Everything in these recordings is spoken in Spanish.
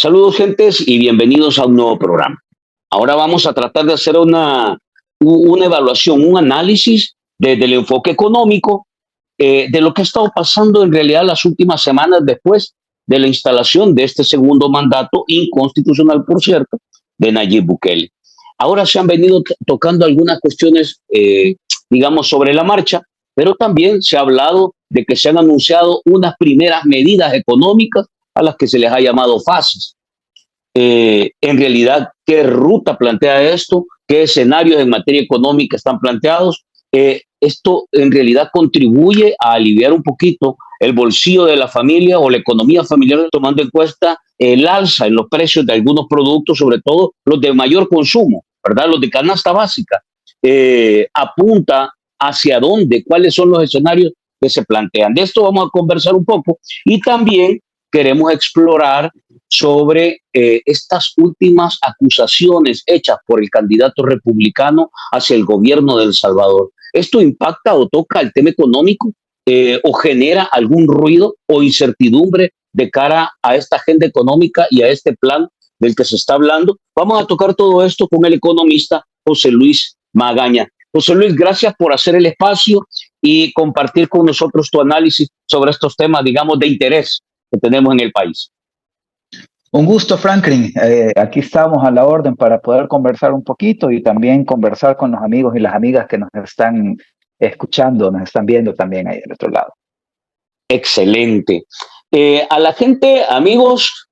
Saludos, gentes, y bienvenidos a un nuevo programa. Ahora vamos a tratar de hacer una evaluación, un análisis desde el enfoque económico de lo que ha estado pasando en realidad las últimas semanas después de la instalación de este segundo mandato inconstitucional, por cierto, de Nayib Bukele. Ahora se han venido tocando algunas cuestiones, digamos, sobre la marcha, pero también se ha hablado de que se han anunciado unas primeras medidas económicas a las que se les ha llamado fases. En realidad, ¿qué ruta plantea esto? ¿Qué escenarios en materia económica están planteados? Esto en realidad contribuye a aliviar un poquito el bolsillo de la familia o la economía familiar, tomando en cuenta el alza en los precios de algunos productos, sobre todo los de mayor consumo, ¿verdad? Los de canasta básica. Apunta hacia dónde, cuáles son los escenarios que se plantean. De esto vamos a conversar un poco y también queremos explorar sobre estas últimas acusaciones hechas por el candidato republicano hacia el gobierno de El Salvador. ¿Esto impacta o toca el tema económico o genera algún ruido o incertidumbre de cara a esta agenda económica y a este plan del que se está hablando? Vamos a tocar todo esto con el economista José Luis Magaña. José Luis, gracias por hacer el espacio y compartir con nosotros tu análisis sobre estos temas, digamos, de interés que tenemos en el país. Un gusto, Franklin. Aquí estamos a la orden para poder conversar un poquito y también conversar con los amigos y las amigas que nos están escuchando, nos están viendo también ahí del otro lado. Excelente. A la gente, amigos,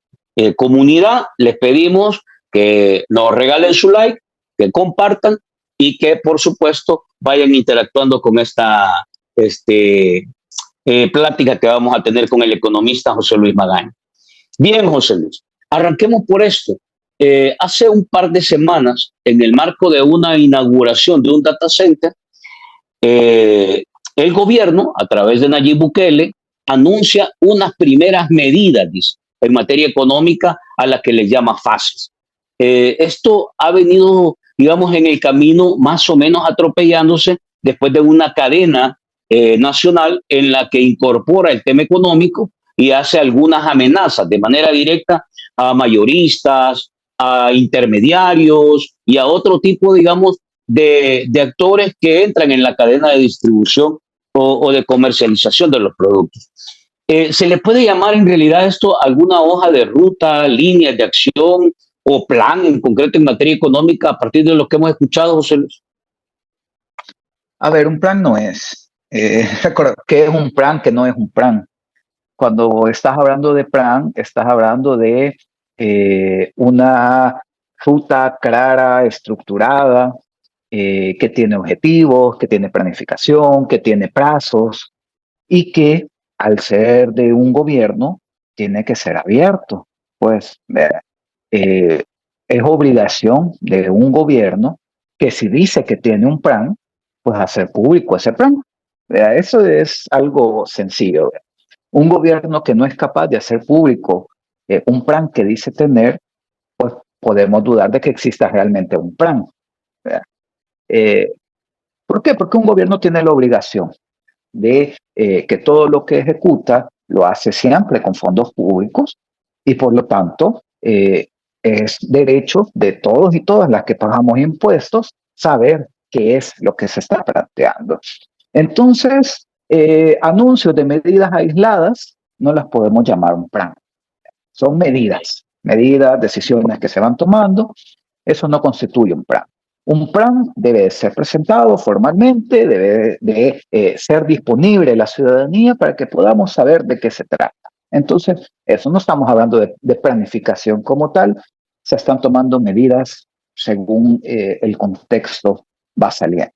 comunidad, les pedimos que nos regalen su like, que compartan y que, por supuesto, vayan interactuando con esta plática que vamos a tener con el economista José Luis Magaña. Bien, José Luis, arranquemos por esto. Hace un par de semanas, en el marco de una inauguración de un data center, el gobierno, a través de Nayib Bukele, anuncia unas primeras medidas en materia económica a las que les llama fases. Esto ha venido, digamos, en el camino más o menos atropellándose después de una cadena nacional en la que incorpora el tema económico y hace algunas amenazas de manera directa a mayoristas, a intermediarios y a otro tipo, digamos, de actores que entran en la cadena de distribución o de comercialización de los productos. ¿Se le puede llamar en realidad esto alguna hoja de ruta, líneas de acción o plan en concreto en materia económica a partir de lo que hemos escuchado, José Luis? A ver, un plan no es. ¿Qué es un plan? ¿Qué no es un plan? Cuando estás hablando de plan, estás hablando de una ruta clara, estructurada, que tiene objetivos, que tiene planificación, que tiene plazos y que al ser de un gobierno tiene que ser abierto. Pues es obligación de un gobierno que si dice que tiene un plan, pues hacer público ese plan. Eso es algo sencillo. Un gobierno que no es capaz de hacer público un plan que dice tener, pues podemos dudar de que exista realmente un plan. ¿Por qué? Porque un gobierno tiene la obligación de que todo lo que ejecuta lo hace siempre con fondos públicos y por lo tanto es derecho de todos y todas las que pagamos impuestos saber qué es lo que se está planteando. Entonces, anuncios de medidas aisladas no las podemos llamar un plan. Son medidas, decisiones que se van tomando. Eso no constituye un plan. Un plan debe ser presentado formalmente, debe de ser disponible a la ciudadanía para que podamos saber de qué se trata. Entonces, eso no estamos hablando de planificación como tal, se están tomando medidas según el contexto va saliendo.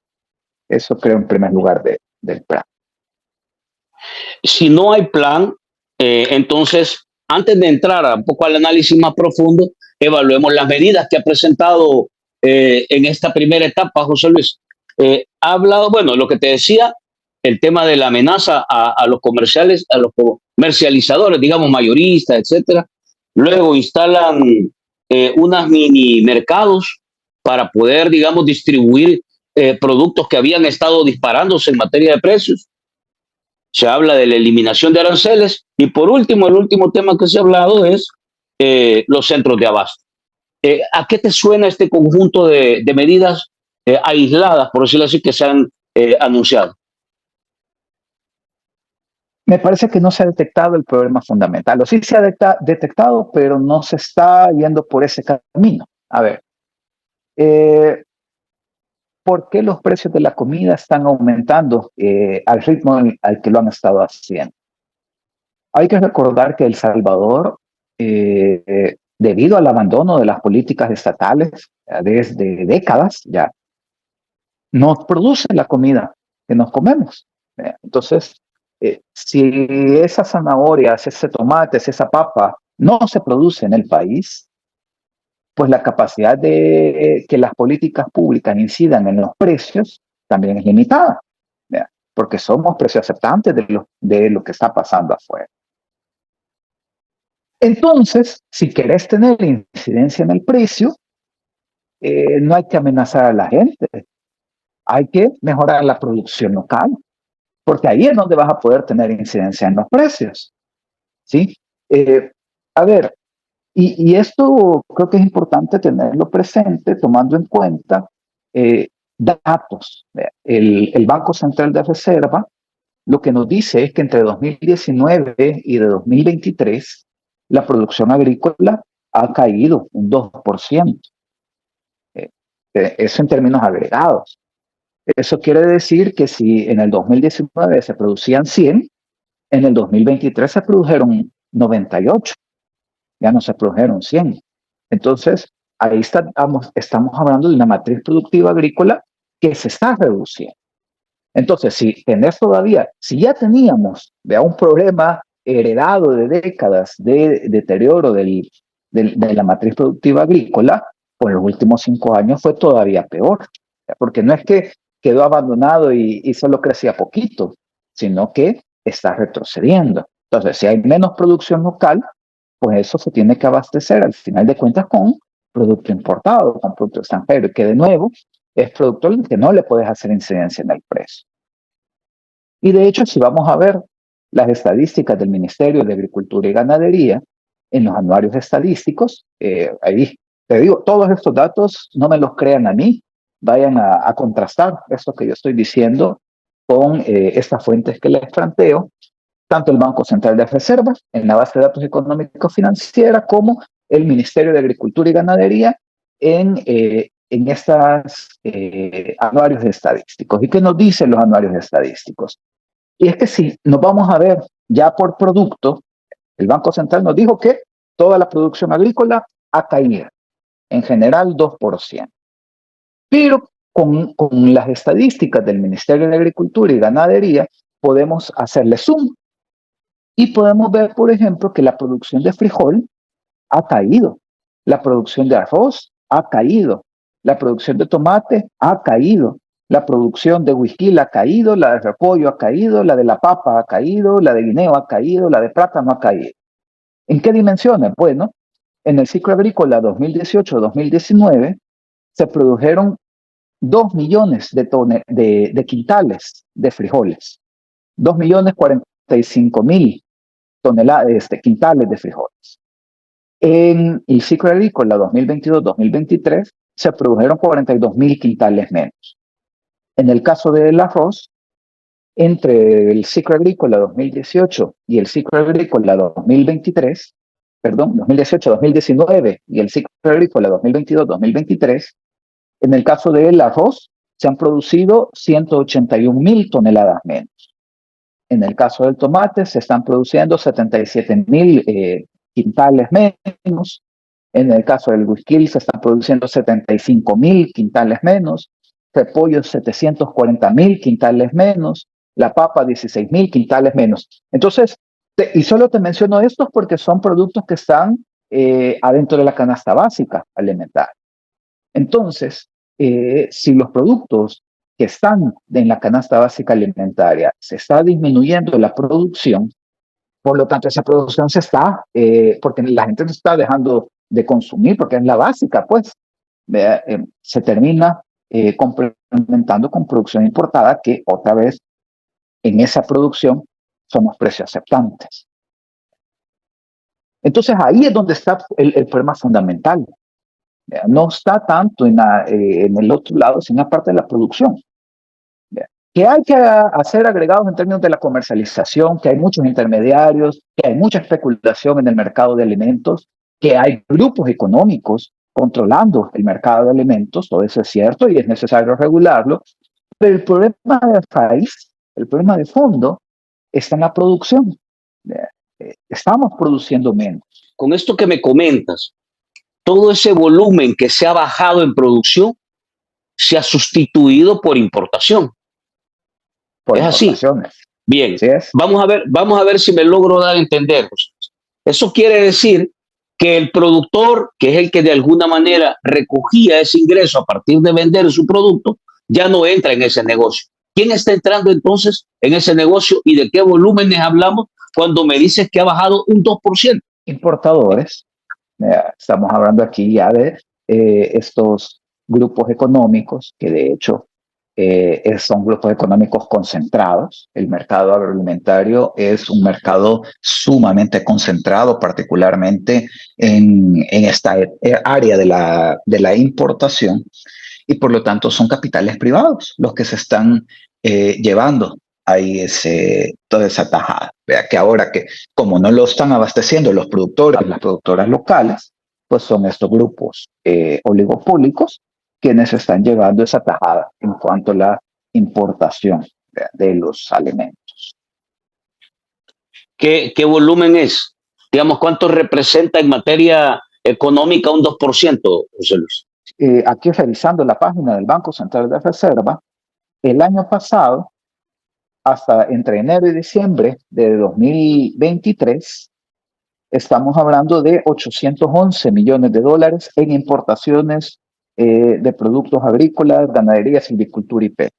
Eso creo en primer lugar del plan. Si no hay plan, entonces, antes de entrar un poco al análisis más profundo, evaluemos las medidas que ha presentado en esta primera etapa, José Luis. Ha hablado, bueno, lo que te decía, el tema de la amenaza a los comerciales, a los comercializadores, digamos, mayoristas, etcétera. Luego instalan unas mini mercados para poder, digamos, distribuir productos que habían estado disparándose en materia de precios. Se habla de la eliminación de aranceles y por último, el último tema que se ha hablado es los centros de abasto. ¿A qué te suena este conjunto de medidas aisladas, por decirlo así, que se han anunciado? Me parece que no se ha detectado el problema fundamental, o sí se ha detectado, pero no se está yendo por ese camino. A ver, eh, ¿por qué los precios de la comida están aumentando al ritmo al que lo han estado haciendo? Hay que recordar que El Salvador, debido al abandono de las políticas estatales desde décadas ya, no produce la comida que nos comemos. Entonces, si esas zanahorias, ese tomate, esa papa no se produce en el país, pues la capacidad de que las políticas públicas incidan en los precios también es limitada, ¿ya? Porque somos precios aceptantes de lo que está pasando afuera. Entonces, si querés tener incidencia en el precio, no hay que amenazar a la gente, hay que mejorar la producción local, porque ahí es donde vas a poder tener incidencia en los precios, ¿sí? Eh, a ver, y esto creo que es importante tenerlo presente, tomando en cuenta datos. El Banco Central de Reserva lo que nos dice es que entre 2019 y de 2023 la producción agrícola ha caído un 2%. Eso en términos agregados. Eso quiere decir que si en el 2019 se producían 100, en el 2023 se produjeron 98, ya no se produjeron 100. Entonces, ahí estamos hablando de una matriz productiva agrícola que se está reduciendo. Entonces, si tenés todavía, si ya teníamos un problema heredado de décadas de deterioro de la matriz productiva agrícola, pues los últimos 5 años fue todavía peor, porque no es que quedó abandonado y solo crecía poquito, sino que está retrocediendo. Entonces, si hay menos producción local, pues eso se tiene que abastecer al final de cuentas con producto importado, con producto extranjero, y que de nuevo es producto al que no le puedes hacer incidencia en el precio. Y de hecho, si vamos a ver las estadísticas del Ministerio de Agricultura y Ganadería, en los anuarios estadísticos, ahí te digo, todos estos datos no me los crean a mí, vayan a contrastar esto que yo estoy diciendo con estas fuentes que les planteo, tanto el Banco Central de Reservas, en la base de datos económicos financiera, como el Ministerio de Agricultura y Ganadería en estos anuarios estadísticos. ¿Y qué nos dicen los anuarios estadísticos? Y es que si nos vamos a ver ya por producto, el Banco Central nos dijo que toda la producción agrícola ha caído, en general 2%. Pero con las estadísticas del Ministerio de Agricultura y Ganadería podemos hacerle zoom y podemos ver, por ejemplo, que la producción de frijol ha caído, la producción de arroz ha caído, la producción de tomate ha caído, la producción de whisky ha caído, la de repollo ha caído, la de la papa ha caído, la de guineo ha caído, la de plátano ha caído. ¿En qué dimensiones? Bueno, en el ciclo agrícola 2018-2019 se produjeron 2 millones de quintales de frijoles, 2.045.000 toneladas, quintales de frijoles. En el ciclo agrícola 2022-2023 se produjeron 42.000 quintales menos. En el caso del arroz, entre el ciclo agrícola 2018 y el ciclo agrícola 2023, perdón, 2018-2019 y el ciclo agrícola 2022-2023, en el caso del arroz se han producido 181.000 toneladas menos. En el caso del tomate se están produciendo 77.000 quintales menos. En el caso del whisky se están produciendo 75.000 quintales menos. Repollo 740.000 quintales menos. La papa 16.000 quintales menos. Entonces, y solo te menciono estos porque son productos que están adentro de la canasta básica alimentaria. Entonces, si los productos que están en la canasta básica alimentaria se está disminuyendo la producción, por lo tanto esa producción se está, porque la gente no está dejando de consumir, porque es la básica, pues, se termina complementando con producción importada, que otra vez en esa producción somos precios aceptantes. Entonces ahí es donde está el problema fundamental. No está tanto en el otro lado, sino en la parte de la producción. Que hay que hacer agregados en términos de la comercialización, que hay muchos intermediarios, que hay mucha especulación en el mercado de alimentos, que hay grupos económicos controlando el mercado de alimentos, todo eso es cierto y es necesario regularlo, pero el problema de raíz, el problema de fondo, está en la producción. Estamos produciendo menos. Con esto que me comentas, todo ese volumen que se ha bajado en producción se ha sustituido por importación. Por Es así. importaciones. Bien, ¿Sí es? vamos a ver si me logro dar a entender. Eso quiere decir que el productor, que es el que de alguna manera recogía ese ingreso a partir de vender su producto, ya no entra en ese negocio. ¿Quién está entrando entonces en ese negocio y de qué volúmenes hablamos cuando me dices que ha bajado un 2%? Importadores. Estamos hablando aquí ya de estos grupos económicos que de hecho son grupos económicos concentrados. El mercado agroalimentario es un mercado sumamente concentrado, particularmente en esta área de la importación, y por lo tanto son capitales privados los que se están llevando ahí toda esa tajada. Vea que ahora que como no lo están abasteciendo los productores, las productoras locales, pues son estos grupos oligopólicos quienes están llevando esa tajada en cuanto a la importación de los alimentos. ¿Qué volumen es? Digamos, ¿cuánto representa en materia económica un 2%, José Luis? Aquí revisando la página del Banco Central de Reserva, el año pasado, hasta entre enero y diciembre de 2023, estamos hablando de 811 millones de dólares en importaciones de productos agrícolas, ganadería, silvicultura y pesca.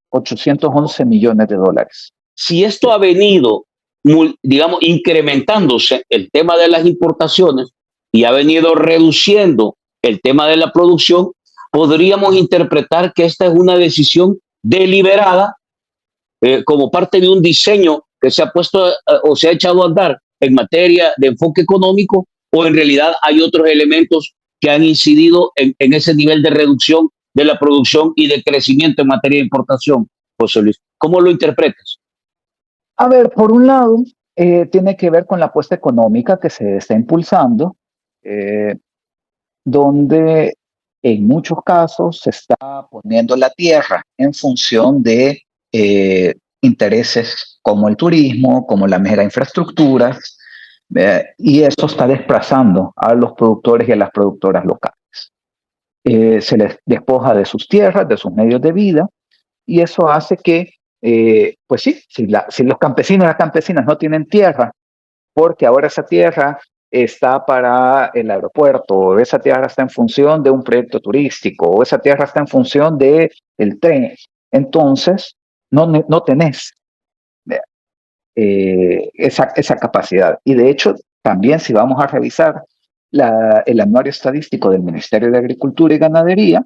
811 millones de dólares. Si esto ha venido, digamos, incrementándose el tema de las importaciones y ha venido reduciendo el tema de la producción, podríamos interpretar que esta es una decisión deliberada como parte de un diseño que se ha puesto o se ha echado a andar en materia de enfoque económico, o en realidad hay otros elementos que han incidido en ese nivel de reducción de la producción y de crecimiento en materia de importación, José Luis. ¿Cómo lo interpretas? A ver, por un lado, tiene que ver con la apuesta económica que se está impulsando, donde en muchos casos se está poniendo la tierra en función de intereses como el turismo, como la mega infraestructuras, y eso está desplazando a los productores y a las productoras locales. Se les despoja de sus tierras, de sus medios de vida, y eso hace que, pues sí, si los campesinos y las campesinas no tienen tierra, porque ahora esa tierra está para el aeropuerto, o esa tierra está en función de un proyecto turístico, o esa tierra está en función del tren, entonces no tenés esa capacidad. Y de hecho, también si vamos a revisar el anuario estadístico del Ministerio de Agricultura y Ganadería,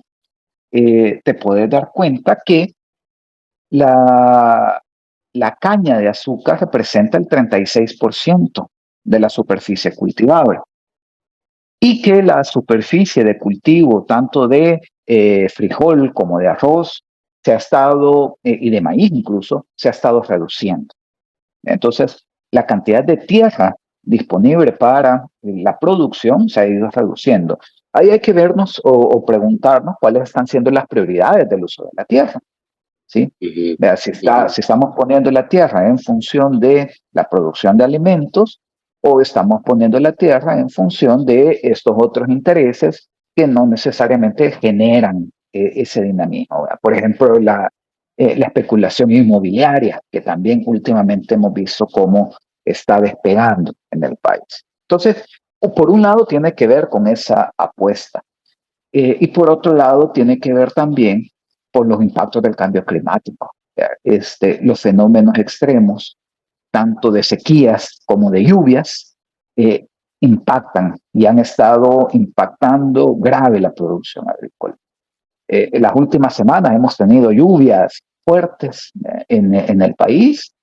te puedes dar cuenta que la caña de azúcar representa el 36% de la superficie cultivable, y que la superficie de cultivo, tanto de frijol como de arroz, se ha estado, y de maíz incluso, se ha estado reduciendo. Entonces, la cantidad de tierra disponible para la producción se ha ido reduciendo. Ahí hay que vernos o preguntarnos cuáles están siendo las prioridades del uso de la tierra. ¿Sí? Vea, si estamos poniendo la tierra en función de la producción de alimentos, o estamos poniendo la tierra en función de estos otros intereses que no necesariamente generan ese dinamismo. ¿Verdad? Por ejemplo, la especulación inmobiliaria, que también últimamente hemos visto cómo está despegando en el país. Entonces, por un lado tiene que ver con esa apuesta, y por otro lado tiene que ver también por los impactos del cambio climático. Los fenómenos extremos, tanto de sequías como de lluvias, impactan y han estado impactando grave la producción agrícola. En las últimas semanas hemos tenido lluvias fuertes en el país,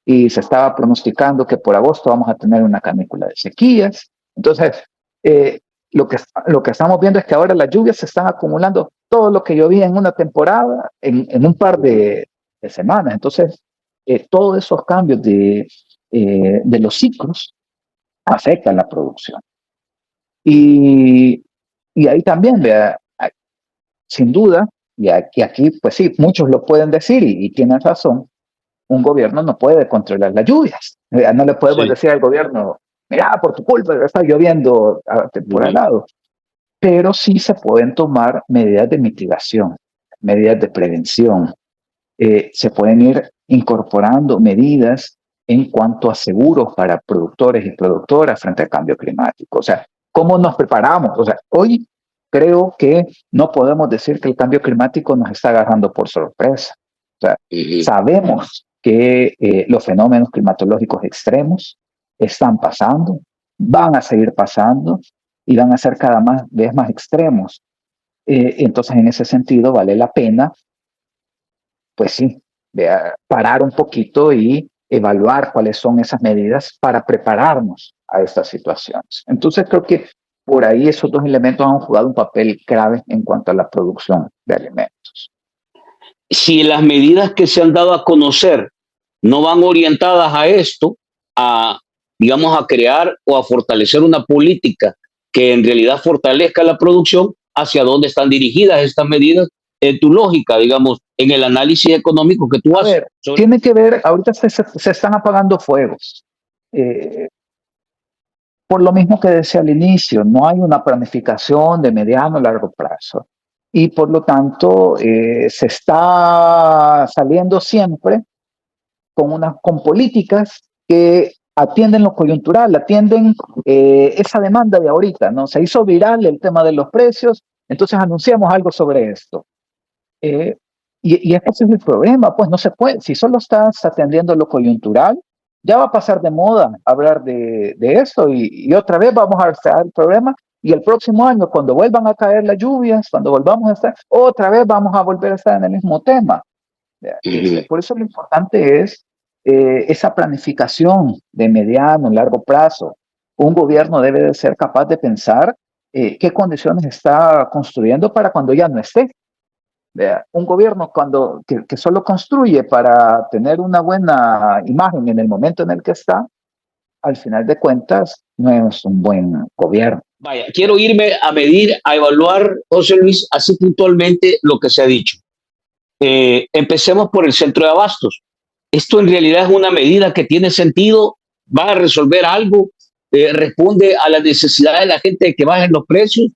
y se estaba pronosticando que por agosto vamos a tener una canícula de sequías. Entonces, eh, lo que estamos viendo es que ahora las lluvias se están acumulando, todo lo que llovía en una temporada, en un par de semanas. Entonces, todos esos cambios de los ciclos afectan la producción. Y, y ahí también, vea, sin duda, aquí pues sí, muchos lo pueden decir y tienen razón, un gobierno no puede controlar las lluvias. No le podemos Sí. decir al gobierno, mira, por tu culpa está lloviendo por al lado. Pero sí se pueden tomar medidas de mitigación, medidas de prevención. Se pueden ir incorporando medidas en cuanto a seguros para productores y productoras frente al cambio climático. O sea, ¿cómo nos preparamos? O sea, hoy creo que no podemos decir que el cambio climático nos está agarrando por sorpresa. O sea, sabemos que los fenómenos climatológicos extremos están pasando, van a seguir pasando y van a ser cada vez más extremos. Entonces, en ese sentido, vale la pena, pues sí, parar un poquito y evaluar cuáles son esas medidas para prepararnos a estas situaciones. Entonces, creo que por ahí esos dos elementos han jugado un papel clave en cuanto a la producción de alimentos. Si las medidas que se han dado a conocer no van orientadas a esto, a, digamos, a crear o a fortalecer una política que en realidad fortalezca la producción, ¿hacia dónde están dirigidas estas medidas? En tu lógica, digamos, en el análisis económico que tú A haces. ver, tiene que ver, ahorita se están apagando fuegos. Eh, por lo mismo que decía al inicio, no hay una planificación de mediano o largo plazo. Y por lo tanto, se está saliendo siempre con políticas que atienden lo coyuntural, atienden esa demanda de ahorita, ¿no? Se hizo viral el tema de los precios, entonces anunciamos algo sobre esto. Eh, y ese es el problema, pues no se puede, si solo estás atendiendo lo coyuntural, ya va a pasar de moda hablar de eso y otra vez vamos a estar el problema y el próximo año, cuando vuelvan a caer las lluvias, cuando volvamos a estar, otra vez vamos a volver a estar en el mismo tema. Por eso lo importante es esa planificación de mediano, largo plazo. Un gobierno debe de ser capaz de pensar qué condiciones está construyendo para cuando ya no esté. Un gobierno que solo construye para tener una buena imagen en el momento en el que está, al final de cuentas, no es un buen gobierno. Vaya, quiero irme a medir, a evaluar, José Luis, así puntualmente lo que se ha dicho. Empecemos por el centro de abastos. Esto en realidad es una medida que tiene sentido, va a resolver algo, responde a la necesidad de la gente de que bajen los precios,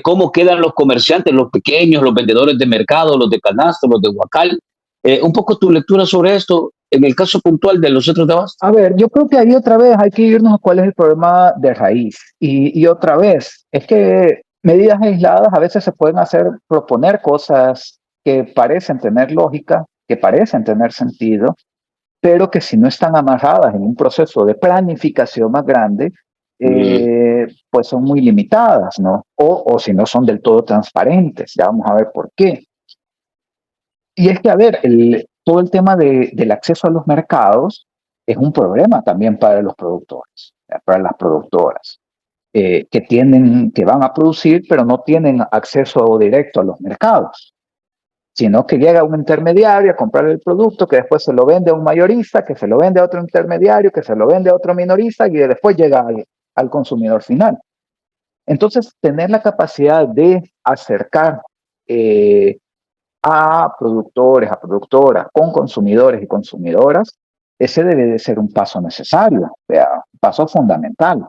cómo quedan los comerciantes, los pequeños, los vendedores de mercado, los de canasto, los de huacal. Un poco tu lectura sobre esto en el caso puntual de los centros de abasto. A ver, yo creo que ahí otra vez hay que irnos a cuál es el problema de raíz. Y otra vez, es que medidas aisladas a veces se pueden proponer cosas que parecen tener lógica, que parecen tener sentido, pero que si no están amarradas en un proceso de planificación más grande, pues son muy limitadas, ¿no? O si no son del todo transparentes. Ya vamos a ver por qué. Y es que, a ver, todo el tema del acceso a los mercados es un problema también para los productores, para las productoras, que van a producir, pero no tienen acceso directo a los mercados, sino que llega un intermediario a comprar el producto, que después se lo vende a un mayorista, que se lo vende a otro intermediario, que se lo vende a otro minorista y después llega al consumidor final. Entonces, tener la capacidad de acercar a productores, a productoras, con consumidores y consumidoras, ese debe de ser un paso necesario, un paso fundamental.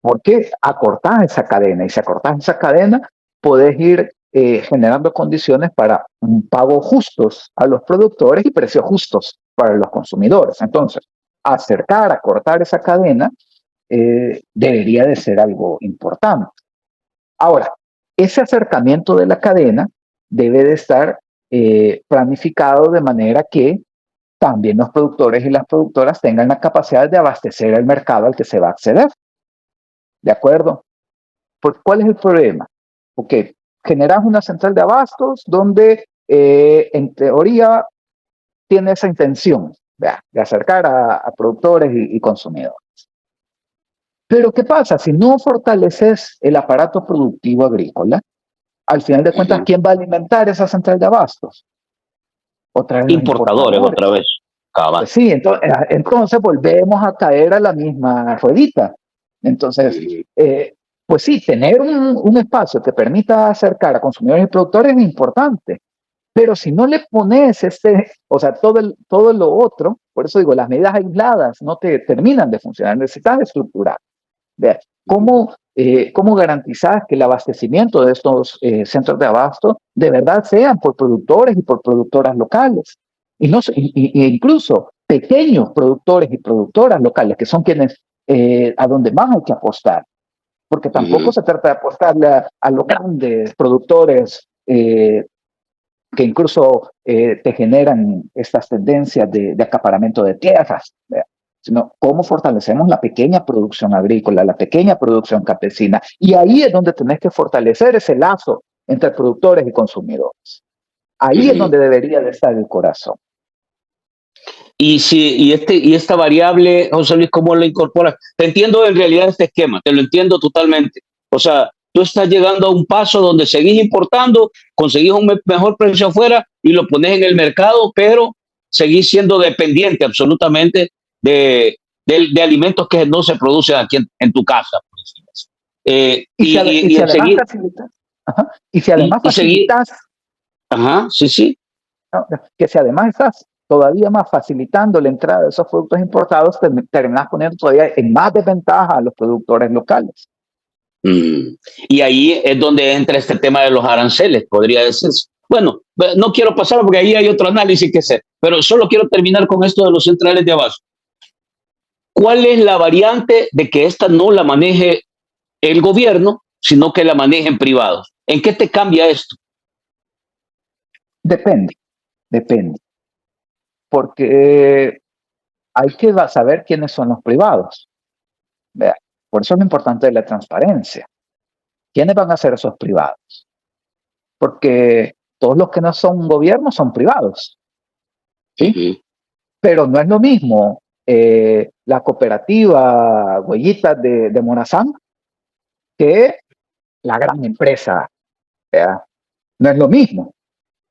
Porque acortar esa cadena, y si acortas esa cadena, podés ir generando condiciones para un pago justos a los productores y precios justos para los consumidores. Entonces, acortar esa cadena debería de ser algo importante. Ahora, ese acercamiento de la cadena debe de estar planificado de manera que también los productores y las productoras tengan la capacidad de abastecer el mercado al que se va a acceder. ¿De acuerdo? ¿Cuál es el problema? Porque generas una central de abastos donde en teoría tiene esa intención de acercar a productores y consumidores. Pero ¿qué pasa? Si no fortaleces el aparato productivo agrícola, al final de cuentas, ¿quién va a alimentar esa central de abastos? Otra vez los Importadores importadores. otra vez. Cabal. Pues sí, entonces volvemos a caer a la misma ruedita. Entonces, pues sí, tener un espacio que permita acercar a consumidores y productores es importante, pero si no le pones o sea, todo lo otro, por eso digo, las medidas aisladas no te terminan de funcionar, necesitas estructurar. ¿Cómo garantizar que el abastecimiento de estos centros de abasto de verdad sean por productores y por productoras locales? Y incluso pequeños productores y productoras locales, que son quienes a donde más hay que apostar, porque tampoco se trata de apostarle a los grandes productores que incluso te generan estas tendencias de acaparamiento de tierras, sino cómo fortalecemos la pequeña producción agrícola, la pequeña producción campesina. Y ahí es donde tenés que fortalecer ese lazo entre productores y consumidores. Ahí es donde debería de estar el corazón. Y esta variable, José Luis, ¿cómo la incorporas? Te entiendo en realidad este esquema, te lo entiendo totalmente. O sea, tú estás llegando a un paso donde seguís importando, conseguís un mejor precio afuera y lo pones en el mercado, pero seguís siendo dependiente absolutamente de alimentos que no se producen aquí en tu casa. Por decirlo así. Y si además facilitas, y si además facilitas, ajá, sí. ¿no? Que si además estás todavía más facilitando la entrada de esos productos importados, terminas poniendo todavía en más desventaja a los productores locales. Y ahí es donde entra este tema de los aranceles, podría decirse. Bueno, no quiero pasar porque ahí hay otro análisis que hacer, pero solo quiero terminar con esto de los centrales de abasto. ¿Cuál es la variante de que esta no la maneje el gobierno, sino que la manejen privados? ¿En qué te cambia esto? Depende. Porque hay que saber quiénes son los privados. Vea, por eso es lo importante de la transparencia. ¿Quiénes van a ser esos privados? Porque todos los que no son gobierno son privados. ¿Sí? Pero no es lo mismo la cooperativa Huellitas de Morazán que la gran empresa. ¿Verdad? No es lo mismo.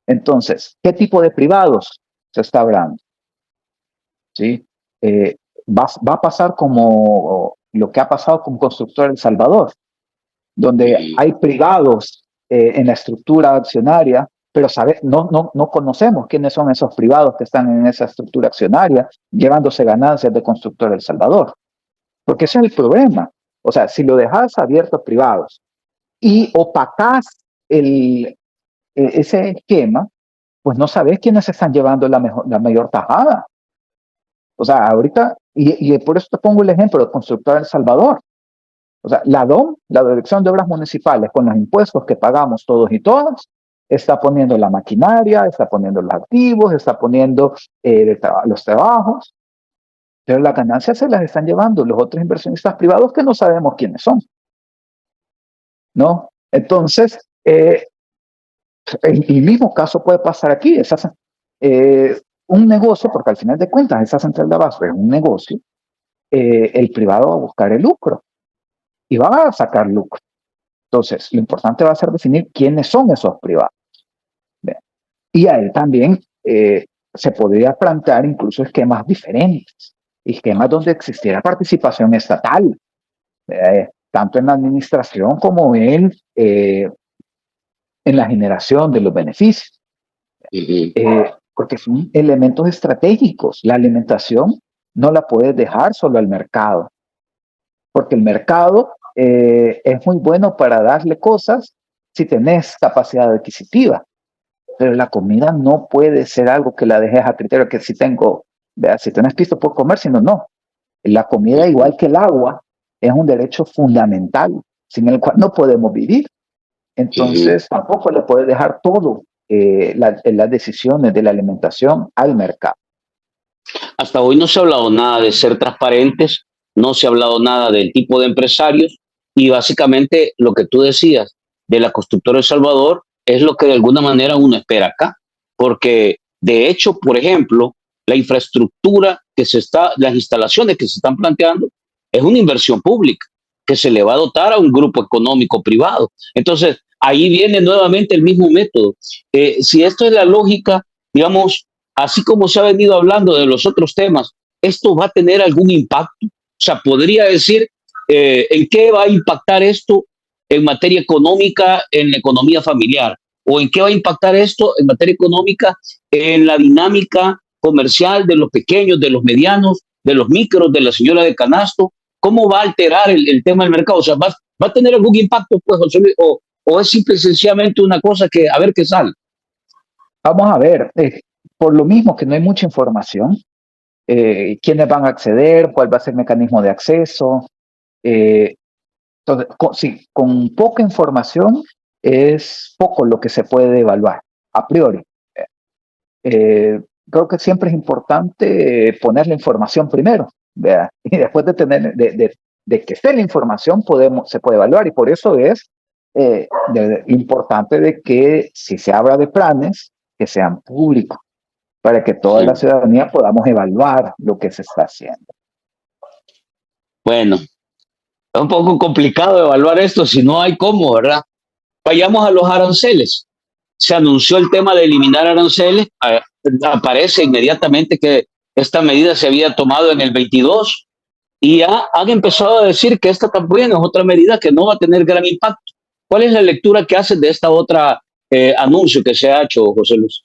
Entonces, ¿qué tipo de privados se está hablando? ¿Sí? Va a pasar como lo que ha pasado con Constructora El Salvador, donde hay privados en la estructura accionaria, pero no conocemos quiénes son esos privados que están en esa estructura accionaria llevándose ganancias de Constructora El Salvador. Porque ese es el problema. O sea, si lo dejas abierto a privados y opacás ese esquema, pues no sabes quiénes están llevando la mayor tajada. O sea, ahorita, y por eso te pongo el ejemplo de Constructora El Salvador. O sea, la DOM, la Dirección de Obras Municipales, con los impuestos que pagamos todos y todas, está poniendo la maquinaria, está poniendo los activos, está poniendo los trabajos, pero las ganancias se las están llevando los otros inversionistas privados que no sabemos quiénes son. ¿No? Entonces, el mismo caso puede pasar aquí. Un negocio, porque al final de cuentas esa central de abasto es un negocio, el privado va a buscar el lucro y va a sacar lucro. Entonces, lo importante va a ser definir quiénes son esos privados. ¿Ve? Y ahí también se podría plantear incluso esquemas diferentes, esquemas donde existiera participación estatal, tanto en la administración como en la generación de los beneficios. Porque son elementos estratégicos. La alimentación no la puedes dejar solo al mercado, porque el mercado es muy bueno para darle cosas si tenés capacidad adquisitiva, pero la comida no puede ser algo que la dejes a criterio, que si tenés pisto por comer, si no, no. La comida, igual que el agua, es un derecho fundamental, sin el cual no podemos vivir. Entonces, tampoco le puedes dejar todo las decisiones de la alimentación al mercado. Hasta hoy no se ha hablado nada de ser transparentes, no se ha hablado nada del tipo de empresarios y básicamente lo que tú decías de la constructora El Salvador es lo que de alguna manera uno espera acá, porque de hecho, por ejemplo, la infraestructura las instalaciones que se están planteando, es una inversión pública que se le va a dotar a un grupo económico privado. Entonces, ahí viene nuevamente el mismo método. Si esto es la lógica, digamos, así como se ha venido hablando de los otros temas, ¿esto va a tener algún impacto? O sea, podría decir, ¿en qué va a impactar esto en materia económica, en la economía familiar? ¿O en qué va a impactar esto en materia económica, en la dinámica comercial de los pequeños, de los medianos, de los micros, de la señora de canasto? ¿Cómo va a alterar el tema del mercado? O sea, ¿va a tener algún impacto, pues, José Luis? ¿O es simple y sencillamente una cosa que a ver qué sale? Vamos a ver, por lo mismo que no hay mucha información, quiénes van a acceder, cuál va a ser el mecanismo de acceso. Entonces, sí, con poca información es poco lo que se puede evaluar a priori. Creo que siempre es importante poner la información primero, ¿verdad? Y después de tener, de que esté la información, se puede evaluar, y por eso es importante de que si se habla de planes, que sean públicos, para que toda la Sí. ciudadanía podamos evaluar lo que se está haciendo. Bueno, es un poco complicado evaluar esto si no hay cómo, ¿verdad? Vayamos a los aranceles. Se anunció el tema de eliminar aranceles, aparece inmediatamente que esta medida se había tomado en el 22 y ya han empezado a decir que esta también es otra medida que no va a tener gran impacto. ¿Cuál es la lectura que haces de esta otra anuncio que se ha hecho, José Luis?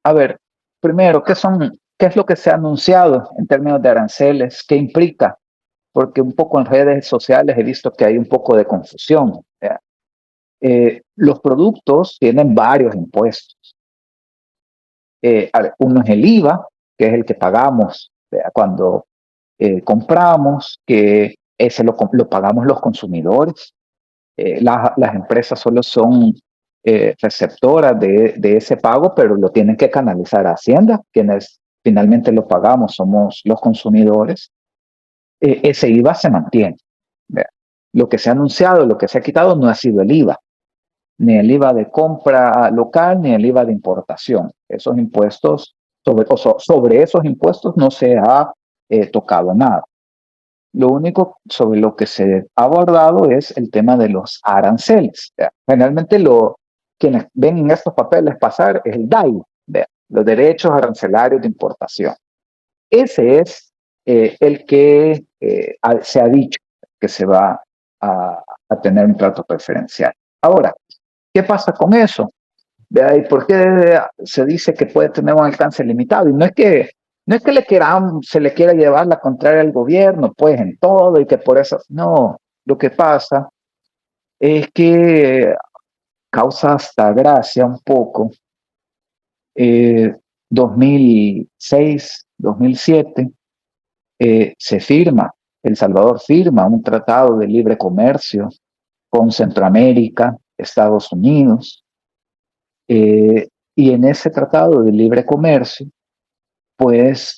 A ver, primero, qué es lo que se ha anunciado en términos de aranceles? ¿Qué implica? Porque un poco en redes sociales he visto que hay un poco de confusión. Los productos tienen varios impuestos. Uno es el IVA, que es el que pagamos cuando compramos, que ese lo pagamos los consumidores. Las empresas solo son receptoras de ese pago, pero lo tienen que canalizar a Hacienda. Quienes finalmente lo pagamos somos los consumidores. Ese IVA se mantiene. Lo que se ha anunciado, lo que se ha quitado no ha sido el IVA, ni el IVA de compra local, ni el IVA de importación. Esos impuestos, sobre esos impuestos no se ha tocado nada. Lo único sobre lo que se ha abordado es el tema de los aranceles. Generalmente quienes ven en estos papeles pasar es el DAI, los derechos arancelarios de importación. Ese es el que se ha dicho que se va a tener un trato preferencial. Ahora, ¿qué pasa con eso? ¿Y por qué se dice que puede tener un alcance limitado? Y no es que se le quiera llevar la contraria al gobierno, pues en todo, y que por eso, no, lo que pasa es que causa hasta gracia un poco. 2006, 2007, se firma, El Salvador firma un tratado de libre comercio con Centroamérica, Estados Unidos, y en ese tratado de libre comercio, pues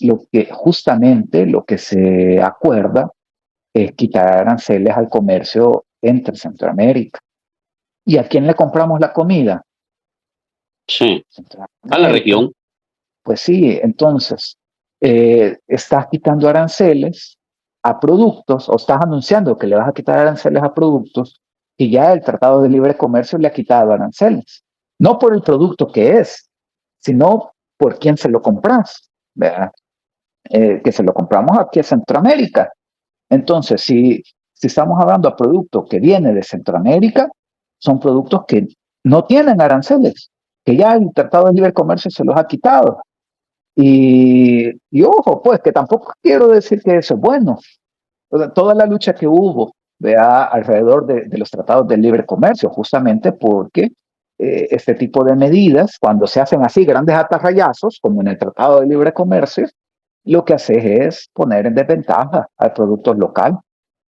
justamente lo que se acuerda es quitar aranceles al comercio entre Centroamérica. ¿Y a quién le compramos la comida? Sí, a la región. Pues sí, entonces estás quitando aranceles a productos, o estás anunciando que le vas a quitar aranceles a productos y ya el Tratado de Libre Comercio le ha quitado aranceles. No por el producto que es, sino por quién se lo compras, ¿verdad? Que se lo compramos aquí a Centroamérica. Entonces, si estamos hablando de productos que vienen de Centroamérica, son productos que no tienen aranceles, que ya el Tratado de Libre Comercio se los ha quitado. Y ojo, pues, que tampoco quiero decir que eso es bueno. O sea, toda la lucha que hubo, vea, alrededor de los tratados de libre comercio, justamente porque este tipo de medidas, cuando se hacen así grandes atarrayazos, como en el Tratado de Libre Comercio, lo que haces es poner en desventaja al producto local,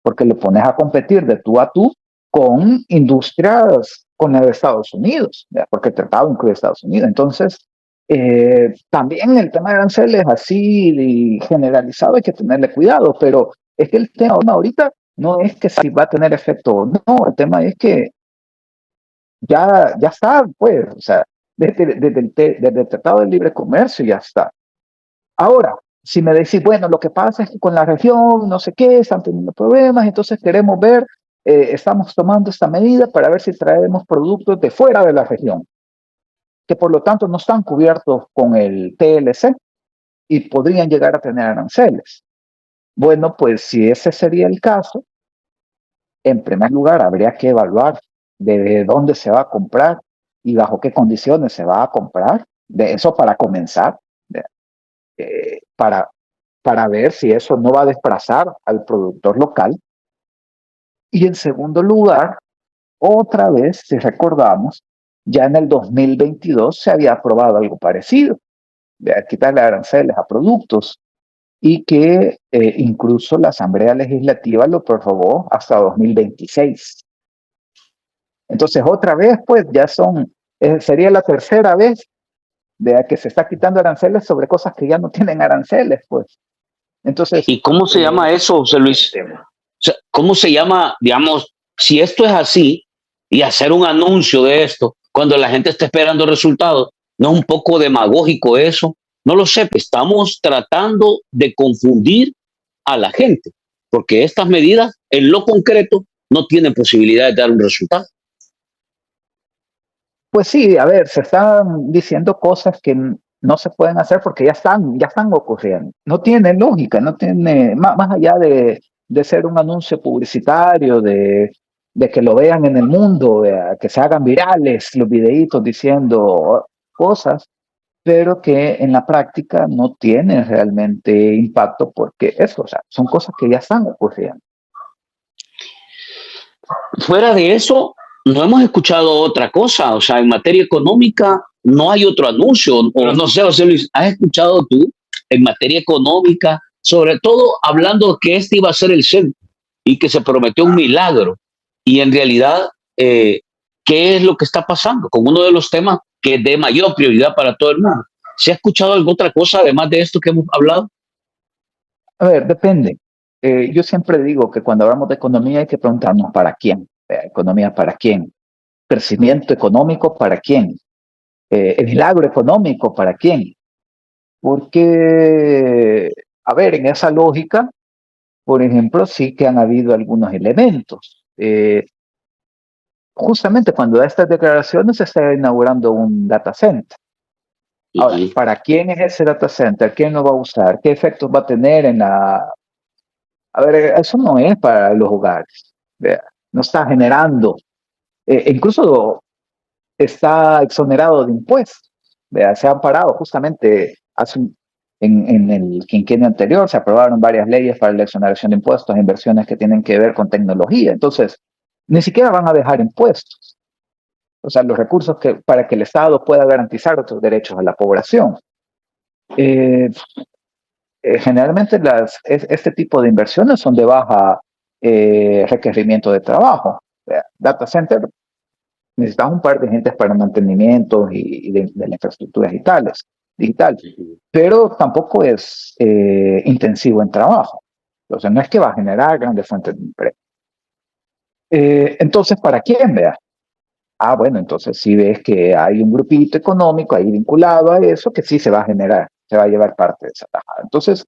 porque lo pones a competir de tú a tú con industrias, con el de Estados Unidos, ¿verdad? Porque el tratado incluye Estados Unidos. Entonces, también el tema de aranceles así generalizado hay que tenerle cuidado, pero es que el tema ahorita no es que si va a tener efecto o no, el tema es que ya está, pues, o sea, desde el Tratado de Libre Comercio ya está. Ahora, si me decís, bueno, lo que pasa es que con la región, no sé qué, están teniendo problemas, entonces queremos ver, estamos tomando esta medida para ver si traemos productos de fuera de la región, que por lo tanto no están cubiertos con el TLC y podrían llegar a tener aranceles. Bueno, pues si ese sería el caso, en primer lugar habría que evaluar de dónde se va a comprar y bajo qué condiciones se va a comprar, de eso para comenzar, para ver si eso no va a desplazar al productor local. Y en segundo lugar, otra vez, si recordamos, ya en el 2022 se había aprobado algo parecido, de quitarle aranceles a productos y que incluso la Asamblea Legislativa lo prorrogó hasta 2026. Entonces, otra vez, pues ya sería la tercera vez de que se está quitando aranceles sobre cosas que ya no tienen aranceles, pues. Entonces, ¿Y cómo se llama eso, José Luis? O sea, ¿cómo se llama, digamos, si esto es así y hacer un anuncio de esto cuando la gente está esperando resultados? ¿No es un poco demagógico eso? No lo sé, estamos tratando de confundir a la gente, porque estas medidas en lo concreto no tienen posibilidad de dar un resultado. pues sí, a ver, se están diciendo cosas que no se pueden hacer porque ya están ocurriendo. No tiene lógica, no tiene, más allá de ser un anuncio publicitario, de que lo vean en el mundo, que se hagan virales los videitos diciendo cosas, pero que en la práctica no tienen realmente impacto porque eso, o sea, son cosas que ya están ocurriendo. Fuera de eso, no hemos escuchado otra cosa. O sea, en materia económica no hay otro anuncio. O no sé, José Luis, ¿has escuchado tú en materia económica, sobre todo hablando que este iba a ser el centro y que se prometió un milagro? Y en realidad, ¿qué es lo que está pasando con uno de los temas que es de mayor prioridad para todo el mundo? ¿Se ha escuchado alguna otra cosa además de esto que hemos hablado? A ver, depende. Yo siempre digo que cuando hablamos de economía hay que preguntarnos para quién. Economía para quién. Crecimiento económico para quién. El milagro económico para quién. Porque, a ver, en esa lógica, por ejemplo, sí que han habido algunos elementos. Justamente cuando da estas declaraciones se está inaugurando un data center. Ahora, Uh-huh. ¿para quién es ese data center? ¿Quién lo va a usar? ¿Qué efectos va a tener en la... A ver, eso no es para los hogares. ¿Vea? No está generando, incluso está exonerado de impuestos. ¿Vea? Se han parado justamente en el quinquenio anterior, se aprobaron varias leyes para la exoneración de impuestos, inversiones que tienen que ver con tecnología. Entonces, ni siquiera van a dejar impuestos. O sea, los recursos para que el Estado pueda garantizar otros derechos a la población. Generalmente este tipo de inversiones son de baja requerimiento de trabajo. Data center necesitas un par de gentes para mantenimiento y de la infraestructura digital, pero tampoco es intensivo en trabajo. Entonces no es que va a generar grandes fuentes de empleo. Entonces, ¿para quién, vea? Bueno, entonces si ves que hay un grupito económico ahí vinculado a eso, que sí se va a generar, se va a llevar parte de esa tajada. Entonces,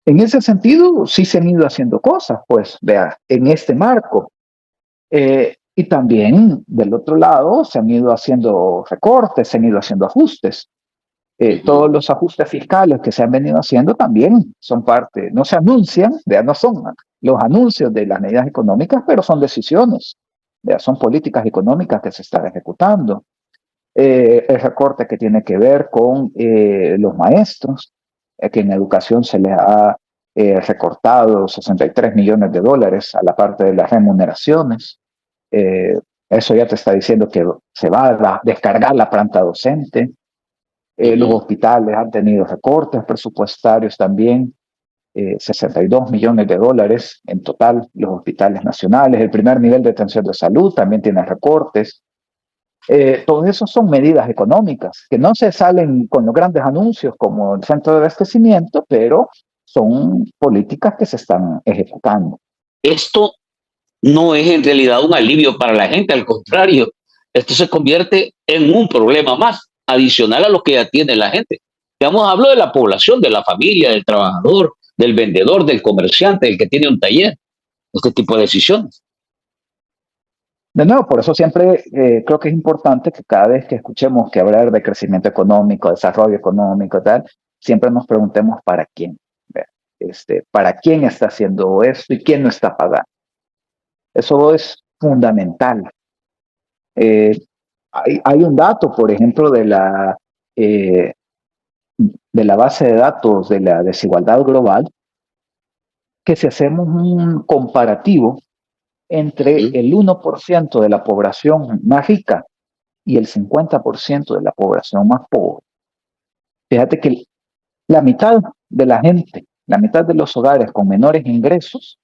en ese sentido, sí se han ido haciendo cosas, pues, vea, en este marco. Y también, del otro lado, se han ido haciendo recortes, se han ido haciendo ajustes. Todos los ajustes fiscales que se han venido haciendo también son parte, no se anuncian, vea, no son los anuncios de las medidas económicas, pero son decisiones, vea, son políticas económicas que se están ejecutando. El recorte que tiene que ver con los maestros, que en educación se les ha recortado $63 millones a la parte de las remuneraciones. Eso ya te está diciendo que se va a descargar la planta docente. Los hospitales han tenido recortes presupuestarios también, $62 millones en total, los hospitales nacionales. El primer nivel de atención de salud también tiene recortes. Todos esos son medidas económicas que no se salen con los grandes anuncios como el centro de abastecimiento, pero son políticas que se están ejecutando. Esto no es en realidad un alivio para la gente, al contrario, esto se convierte en un problema más, adicional a lo que ya tiene la gente. Digamos, hablo de la población, de la familia, del trabajador, del vendedor, del comerciante, del que tiene un taller, este tipo de decisiones. De nuevo, por eso siempre creo que es importante que cada vez que escuchemos que hablar de crecimiento económico, desarrollo económico, tal, siempre nos preguntemos para quién. ¿Para quién está haciendo esto y quién no está pagando? Eso es fundamental. Eh, hay un dato, por ejemplo, eh, de la base de datos de la desigualdad global, que si hacemos un comparativo entre el 1% de la población más rica y el 50% de la población más pobre, fíjate que la mitad de la gente, la mitad de los hogares con menores ingresos,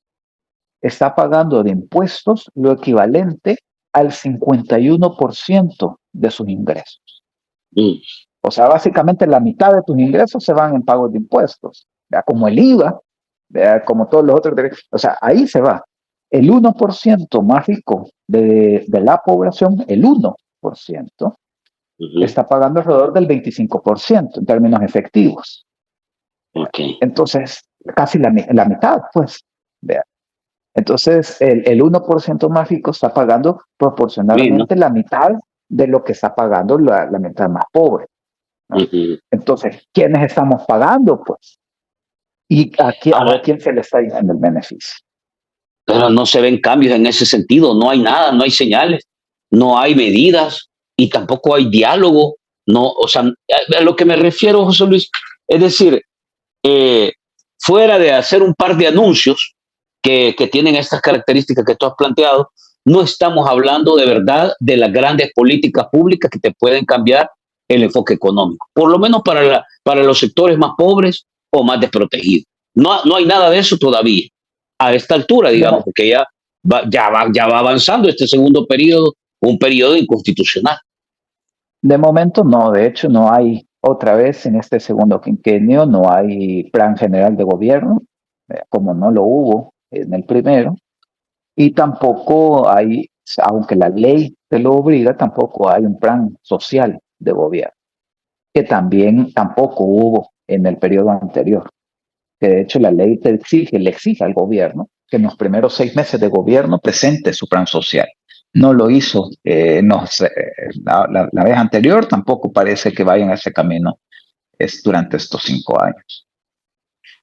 está pagando de impuestos lo equivalente al 51% de sus ingresos. O sea, básicamente la mitad de tus ingresos se van en pagos de impuestos, ¿verdad? Como el IVA, ¿verdad? Como todos los otros derechos. O sea, ahí se va. El 1% más rico de la población, el 1%, está pagando alrededor del 25% en términos efectivos. Okay. Entonces, casi la mitad, pues. ¿verdad? Entonces, el 1% más rico está pagando proporcionalmente la mitad de lo que está pagando la mitad más pobre, ¿no? Entonces, ¿quiénes estamos pagando? Pues, y a quién se le está dando el beneficio. Pero no se ven cambios en ese sentido, no hay nada, no hay señales, no hay medidas y tampoco hay diálogo. No, o sea, a lo que me refiero, José Luis, es decir, fuera de hacer un par de anuncios que tienen estas características que tú has planteado, no estamos hablando de verdad de las grandes políticas públicas que te pueden cambiar el enfoque económico, por lo menos para los sectores más pobres o más desprotegidos. No hay nada de eso todavía, a esta altura, digamos, No, porque ya va avanzando este segundo periodo, un periodo inconstitucional. de momento no, de hecho no hay, otra vez en este segundo quinquenio, no hay plan general de gobierno, como no lo hubo en el primero, y tampoco hay, aunque la ley te lo obliga, tampoco hay un plan social de gobierno, que también tampoco hubo en el periodo anterior, que de hecho la ley le exige al gobierno que en los primeros 6 meses de gobierno presente su plan social. No lo hizo la vez anterior, tampoco parece que vayan a ese camino durante estos 5 años.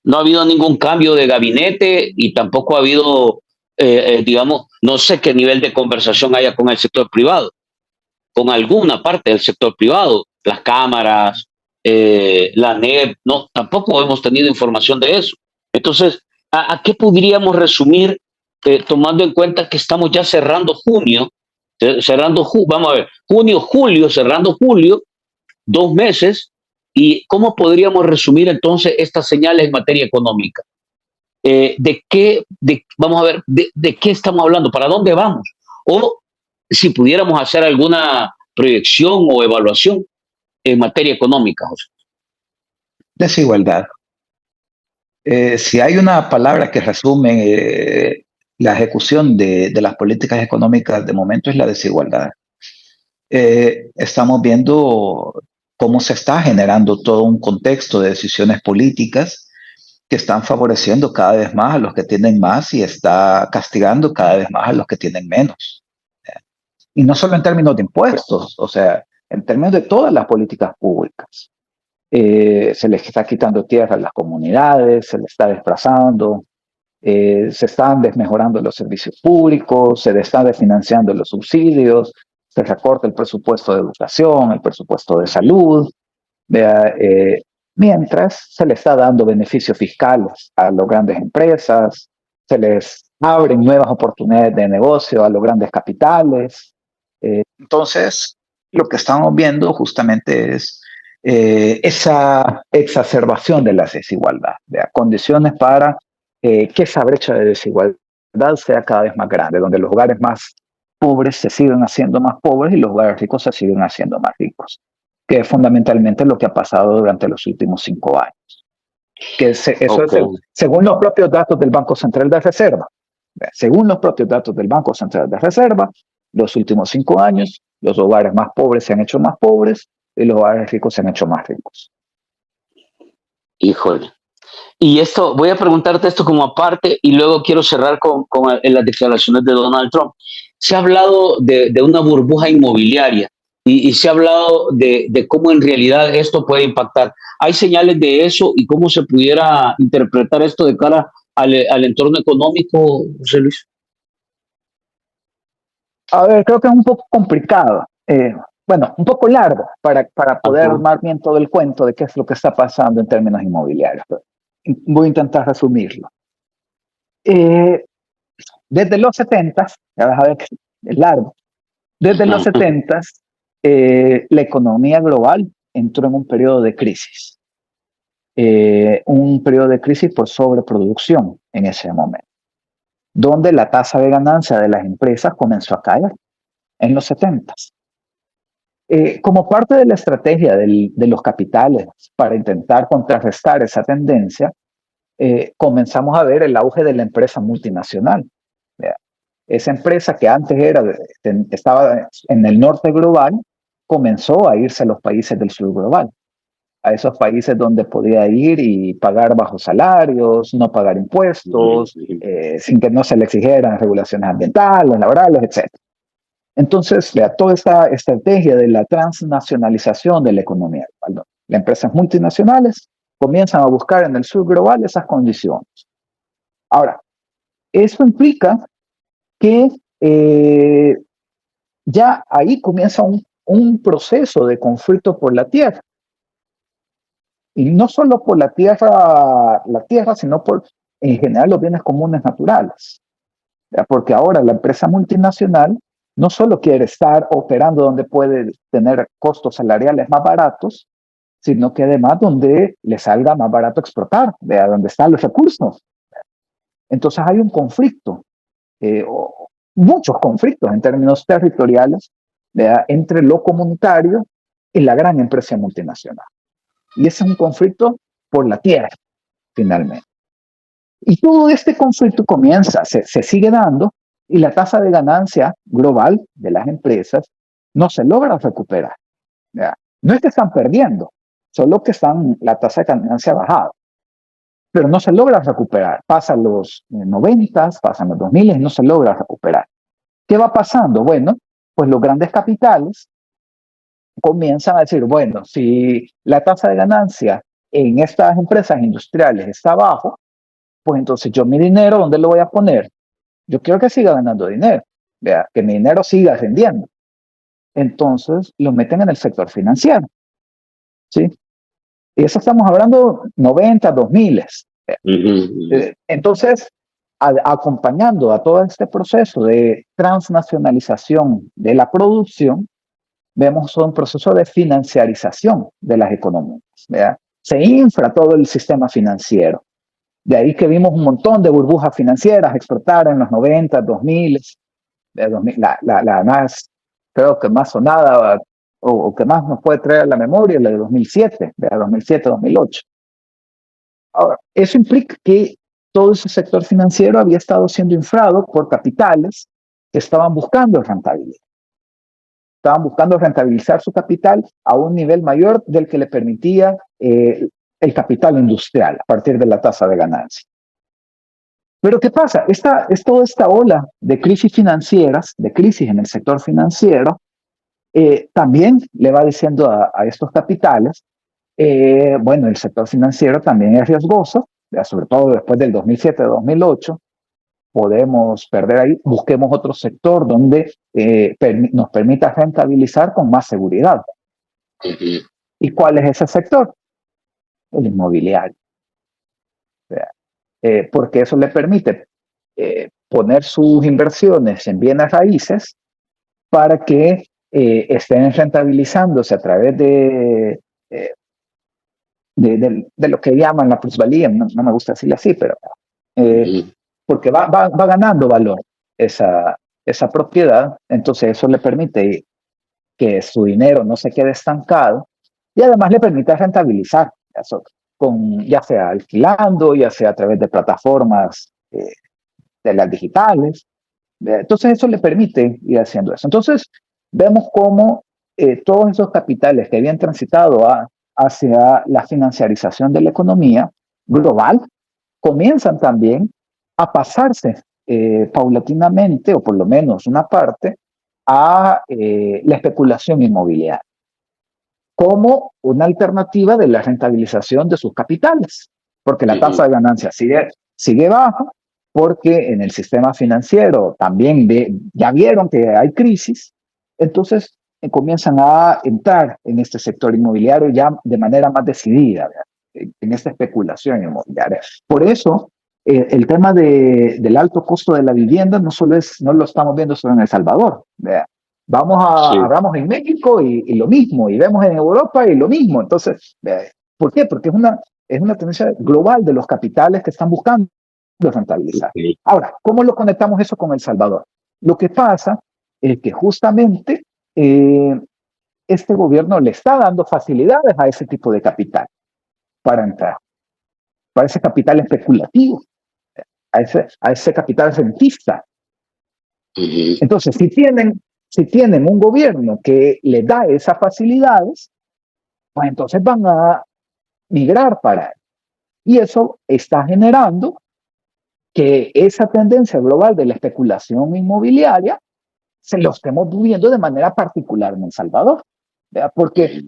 No ha habido ningún cambio de gabinete y tampoco ha habido, digamos, no sé qué nivel de conversación haya con el sector privado, con alguna parte del sector privado, las cámaras, la NEP, no, tampoco hemos tenido información de eso. Entonces, ¿a qué podríamos resumir, tomando en cuenta que estamos ya cerrando junio, vamos a ver, junio, julio, cerrando julio, 2 meses, y cómo podríamos resumir entonces estas señales en materia económica? Vamos a ver, de qué estamos hablando, para dónde vamos, o si pudiéramos hacer alguna proyección o evaluación en materia económica, José. Desigualdad. Si hay una palabra que resume la ejecución de las políticas económicas de momento es la desigualdad. Estamos viendo cómo se está generando todo un contexto de decisiones políticas que están favoreciendo cada vez más a los que tienen más y está castigando cada vez más a los que tienen menos. Y no solo en términos de impuestos, o sea, en términos de todas las políticas públicas. Se les está quitando tierra a las comunidades, se les está desplazando, se están desmejorando los servicios públicos, se están desfinanciando los subsidios, se recorta el presupuesto de educación, el presupuesto de salud, mientras se le está dando beneficios fiscales a las grandes empresas, se les abren nuevas oportunidades de negocio a los grandes capitales. Entonces, lo que estamos viendo justamente es esa exacerbación de la desigualdad, de condiciones para que esa brecha de desigualdad sea cada vez más grande, donde los hogares más pobres se siguen haciendo más pobres y los hogares ricos se siguen haciendo más ricos, que es fundamentalmente lo que ha pasado durante los últimos 5 años. Eso okay. Es según los propios datos del Banco Central de Reserva. Según los propios datos del Banco Central de Reserva, los últimos 5 años, Los hogares más pobres se han hecho más pobres y los hogares ricos se han hecho más ricos. Híjole. Y esto, voy a preguntarte esto como aparte y luego quiero cerrar con las declaraciones de Donald Trump. Se ha hablado de una burbuja inmobiliaria y se ha hablado de cómo en realidad esto puede impactar. ¿Hay señales de eso y cómo se pudiera interpretar esto de cara al entorno económico, José Luis? A ver, creo que es un poco complicado, bueno, un poco largo para poder Ajá, armar bien todo el cuento de qué es lo que está pasando en términos inmobiliarios. Pero voy a intentar resumirlo. Eh, desde los 70, ya vas a ver que es largo, desde los ajá, 70 la economía global entró en un periodo de crisis por sobreproducción en ese momento, donde la tasa de ganancia de las empresas comenzó a caer en los 70. Como parte de la estrategia de los capitales para intentar contrarrestar esa tendencia, comenzamos a ver el auge de la empresa multinacional. Esa empresa que antes estaba en el norte global, comenzó a irse a los países del sur global, a esos países donde podía ir y pagar bajos salarios, no pagar impuestos, sin que no se le exigieran regulaciones ambientales, laborales, etc. Entonces, toda esta estrategia de la transnacionalización de la economía, ¿no? Las empresas multinacionales comienzan a buscar en el sur global esas condiciones. Ahora, eso implica que ya ahí comienza un proceso de conflicto por la tierra. Y no solo por la tierra, sino por, en general, los bienes comunes naturales. Porque ahora la empresa multinacional no solo quiere estar operando donde puede tener costos salariales más baratos, sino que además donde le salga más barato explotar, de donde están los recursos. Entonces hay un conflicto, muchos conflictos en términos territoriales, entre lo comunitario y la gran empresa multinacional. Y ese es un conflicto por la tierra, finalmente. Y todo este conflicto se sigue dando y la tasa de ganancia global de las empresas no se logra recuperar. ¿Ya? No es que están perdiendo, solo que la tasa de ganancia ha bajado, pero no se logra recuperar. Pasan los 90, pasan los 2000 y no se logra recuperar. ¿Qué va pasando? Bueno, pues los grandes capitales comienzan a decir, bueno, si la tasa de ganancia en estas empresas industriales está bajo, pues entonces yo mi dinero, ¿dónde lo voy a poner? Yo quiero que siga ganando dinero, ¿vea? Que mi dinero siga rindiendo. Entonces lo meten en el sector financiero, ¿sí? Y eso estamos hablando 90, 2000. Entonces, acompañando a todo este proceso de transnacionalización de la producción, vemos un proceso de financiarización de las economías, ¿vea? Se infla todo el sistema financiero. De ahí que vimos un montón de burbujas financieras explotar en los 90, 2000, la más, creo que más sonada o que más nos puede traer a la memoria, la de 2007, de 2007, 2008. Ahora, eso implica que todo ese sector financiero había estado siendo inflado por capitales que estaban buscando rentabilidad. Estaban buscando rentabilizar su capital a un nivel mayor del que le permitía el capital industrial a partir de la tasa de ganancia. Pero ¿qué pasa? Es toda esta ola de crisis financieras, de crisis en el sector financiero, también le va diciendo a estos capitales, bueno, el sector financiero también es riesgoso, sobre todo después del 2007-2008, podemos perder ahí, busquemos otro sector donde nos permita rentabilizar con más seguridad. ¿Y cuál es ese sector? El inmobiliario. Porque eso le permite poner sus inversiones en bienes raíces para que estén rentabilizándose a través de lo que llaman la plusvalía, no me gusta decirlo así, pero porque va ganando valor esa propiedad, entonces eso le permite que su dinero no se quede estancado y además le permite rentabilizar, ya sea alquilando, ya sea a través de plataformas de las digitales. Entonces eso le permite ir haciendo eso. Entonces vemos cómo todos esos capitales que habían transitado hacia la financiarización de la economía global comienzan también a pasarse paulatinamente, o por lo menos una parte, a la especulación inmobiliaria como una alternativa de la rentabilización de sus capitales, porque la tasa de ganancia sigue baja, porque en el sistema financiero también ya vieron que hay crisis, entonces comienzan a entrar en este sector inmobiliario ya de manera más decidida, en esta especulación inmobiliaria. Por eso, el tema del alto costo de la vivienda no lo estamos viendo solo en El Salvador. ¿Verdad? Sí. Hablamos en México y lo mismo, y vemos en Europa y lo mismo. Entonces, ¿por qué? Porque es una tendencia global de los capitales que están buscando rentabilizar. Okay. Ahora, ¿cómo lo conectamos eso con El Salvador? Lo que pasa es que justamente este gobierno le está dando facilidades a ese tipo de capital para entrar, para ese capital especulativo, a ese capital rentista. Entonces, si tienen un gobierno que les da esas facilidades, pues entonces van a migrar para él. Y eso está generando que esa tendencia global de la especulación inmobiliaria se lo estemos viviendo de manera particular en El Salvador. ¿Verdad? Porque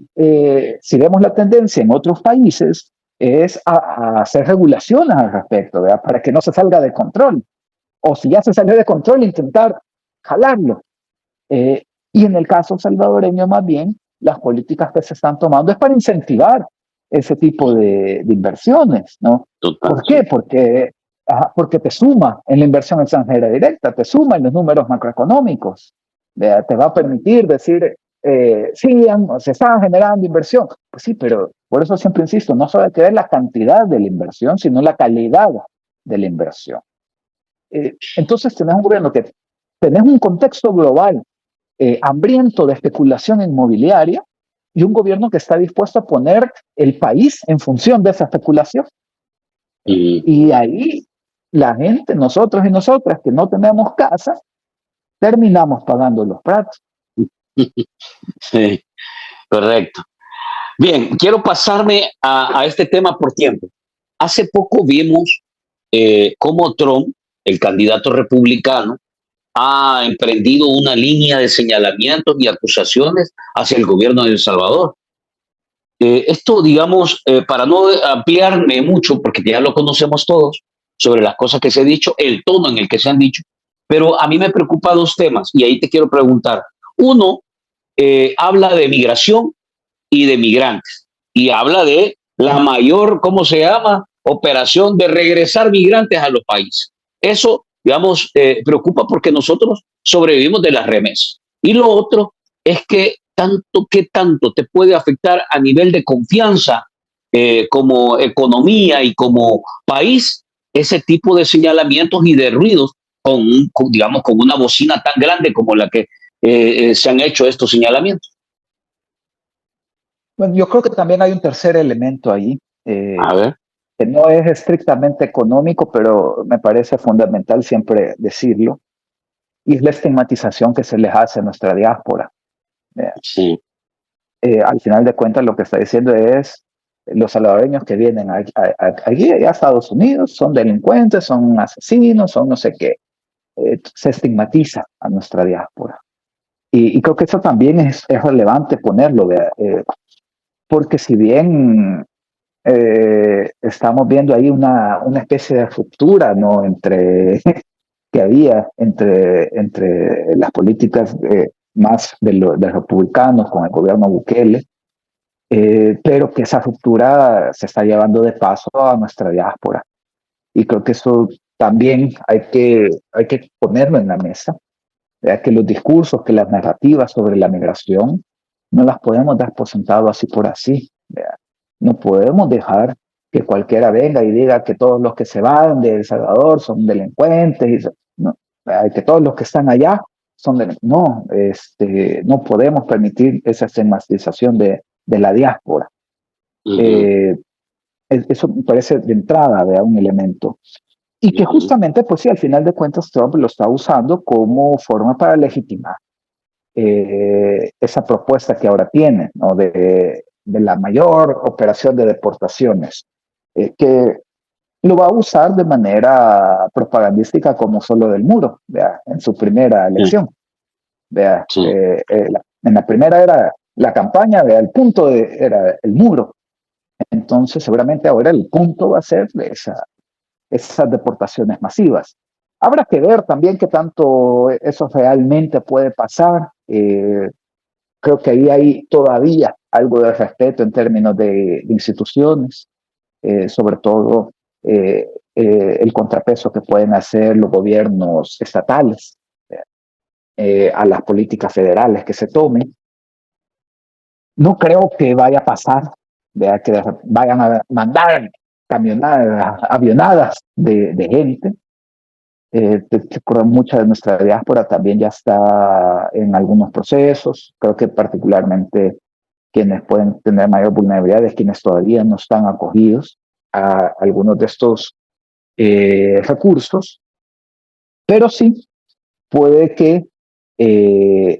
si vemos la tendencia en otros países es a hacer regulaciones al respecto, ¿verdad? Para que no se salga de control. O si ya se salió de control, intentar jalarlo. Y en el caso salvadoreño, más bien, las políticas que se están tomando es para incentivar ese tipo de inversiones, ¿no? Total, ¿Por qué? Porque te suma en la inversión extranjera directa, te suma en los números macroeconómicos, te va a permitir decir, sí, se está generando inversión. Pues sí, pero por eso siempre insisto, no solo hay que ver la cantidad de la inversión, sino la calidad de la inversión. Entonces tenés un gobierno que tenés un contexto global hambriento de especulación inmobiliaria y un gobierno que está dispuesto a poner el país en función de esa especulación. Y ahí la gente, nosotros y nosotras que no tenemos casa, terminamos pagando los platos. Sí, correcto. Bien, quiero pasarme a este tema por tiempo. Hace poco vimos cómo Trump, el candidato republicano, ha emprendido una línea de señalamientos y acusaciones hacia el gobierno de El Salvador. Esto, digamos, para no ampliarme mucho, porque ya lo conocemos todos, sobre las cosas que se han dicho, el tono en el que se han dicho, pero a mí me preocupa dos temas y ahí te quiero preguntar. Uno, habla de migración y de migrantes y habla de la mayor, ¿cómo se llama? Operación de regresar migrantes a los países. Eso, digamos, preocupa porque nosotros sobrevivimos de las remesas. Y lo otro es que qué tanto te puede afectar a nivel de confianza como economía y como país ese tipo de señalamientos y de ruidos digamos, con una bocina tan grande como la que se han hecho estos señalamientos. Bueno, yo creo que también hay un tercer elemento ahí, A ver. que no es estrictamente económico, pero me parece fundamental siempre decirlo, y es la estigmatización que se les hace a nuestra diáspora. Sí. Al final de cuentas lo que está diciendo es los salvadoreños que vienen aquí a Estados Unidos son delincuentes, son asesinos, son no sé qué. Se estigmatiza a nuestra diáspora. Y creo que eso también es relevante ponerlo, porque si bien estamos viendo ahí una especie de ruptura, ¿no? Que había entre las políticas más de los republicanos con el gobierno Bukele, pero que esa ruptura se está llevando de paso a nuestra diáspora. Y creo que eso también hay que ponerlo en la mesa, ¿verdad? Que los discursos, que las narrativas sobre la migración no las podemos dar por sentado así por así, ¿verdad? No podemos dejar que cualquiera venga y diga que todos los que se van de El Salvador son delincuentes, no, que todos los que están allá son delincuentes. No, no podemos permitir esa estigmatización de la diáspora. Eso me parece de entrada, ¿verdad? Un elemento. Y que justamente, pues sí, al final de cuentas Trump lo está usando como forma para legitimar. esa propuesta que ahora tiene, ¿no? de la mayor operación de deportaciones, que lo va a usar de manera propagandística como solo del muro, ¿vea? En su primera sí, elección. ¿Vea? sí. En la primera era la campaña, ¿vea? El punto era el muro. Entonces, seguramente ahora el punto va a ser esas deportaciones masivas. Habrá que ver también qué tanto eso realmente puede pasar. Creo que ahí hay todavía algo de respeto en términos de instituciones, sobre todo el contrapeso que pueden hacer los gobiernos estatales a las políticas federales que se tomen. No creo que vaya a pasar, ¿vea? Que vayan a mandar camionadas, avionadas de gente. Mucha de nuestra diáspora también ya está en algunos procesos. Creo que particularmente quienes pueden tener mayor vulnerabilidad es quienes todavía no están acogidos a algunos de estos recursos, pero sí puede que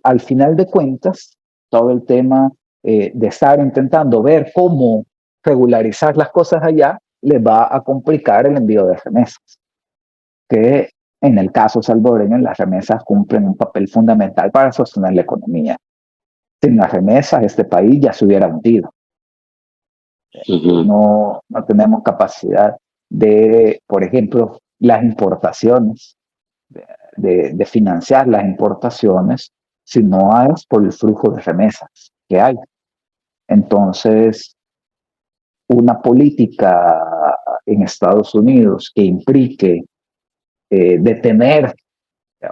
al final de cuentas todo el tema de estar intentando ver cómo regularizar las cosas allá les va a complicar el envío de remesas, que en el caso salvadoreño las remesas cumplen un papel fundamental para sostener la economía. Sin las remesas este país ya se hubiera hundido. Ujú. No tenemos capacidad de, por ejemplo, las importaciones, de financiar las importaciones, si no es por el flujo de remesas que hay. Entonces, una política en Estados Unidos que implique detener